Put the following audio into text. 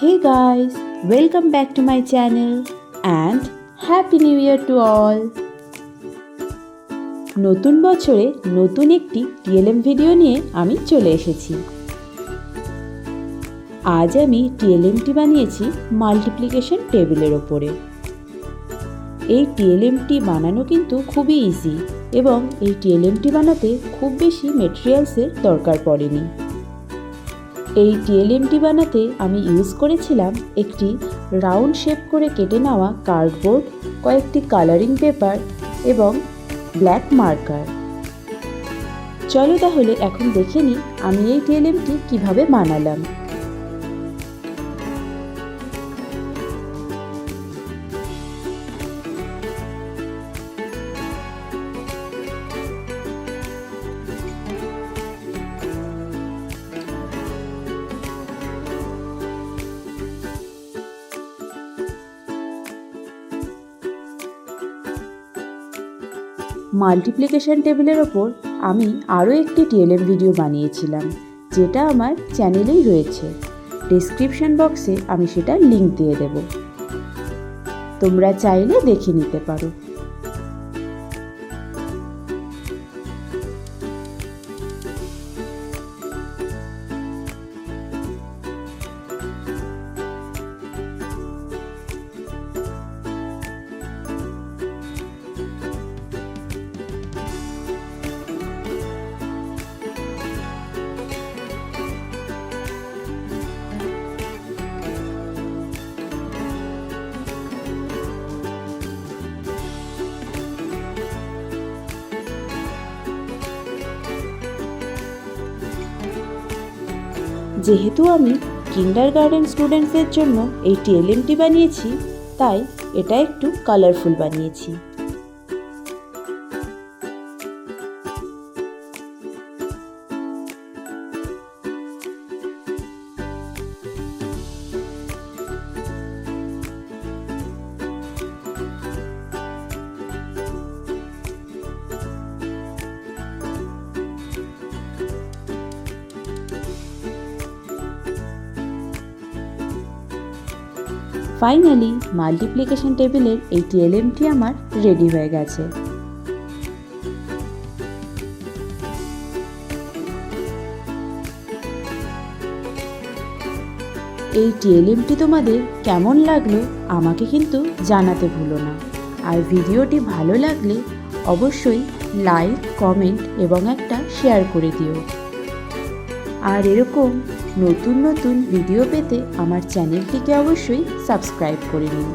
Hey guys, welcome back to my channel and Happy New Year to all! নতুন বছরে নতুন একটি TLM video নিয়ে আমি চলে এসেছি। আজ আমি টিএলএমটি বানিয়েছি মাল্টিপ্লিকেশন টেবিলের ওপরে। এই টিএলএমটি বানানো কিন্তু খুবই ইজি এবং এই টিএলএমটি বানাতে খুব বেশি মেটেরিয়ালসের দরকার পড়েনি। এই টিএলএমটি বানাতে আমি ইউজ করেছিলাম একটি রাউন্ড শেপ করে কেটে নেওয়া কার্ডবোর্ড, কয়েকটি কালারিং পেপার এবং ব্ল্যাক মার্কার। চলো তাহলে এখন দেখে নিই আমি এই টিএলএমটি কিভাবে বানালাম। মাল্টিপ্লিকেশন টেবিলের ওপর আমি আরও একটি টিএলএম ভিডিও বানিয়েছিলাম, যেটা আমার চ্যানেলেই রয়েছে। ডেসক্রিপশন বক্সে আমি সেটা লিংক দিয়ে দেব, তোমরা চাইলে দেখে নিতে পারো। যেহেতু আমি কিন্ডারগার্টেন স্টুডেন্টসদের জন্য এই টিএলএমটি বানিয়েছি, তাই এটা একটু কালারফুল বানিয়েছি। ফাইনালি মাল্টিপ্লিকেশন টেবিলের এই টিএলএমটি আমার রেডি হয়ে গেছে। এই টিএলএমটি তোমাদের কেমন লাগলো আমাকে কিন্তু জানাতে ভুলো না। আর ভিডিওটি ভালো লাগলে অবশ্যই লাইক, কমেন্ট এবং একটা শেয়ার করে দিও। আর এরকম নতুন নতুন ভিডিও পেতে আমার চ্যানেলটিকে অবশ্যই সাবস্ক্রাইব করে নিন।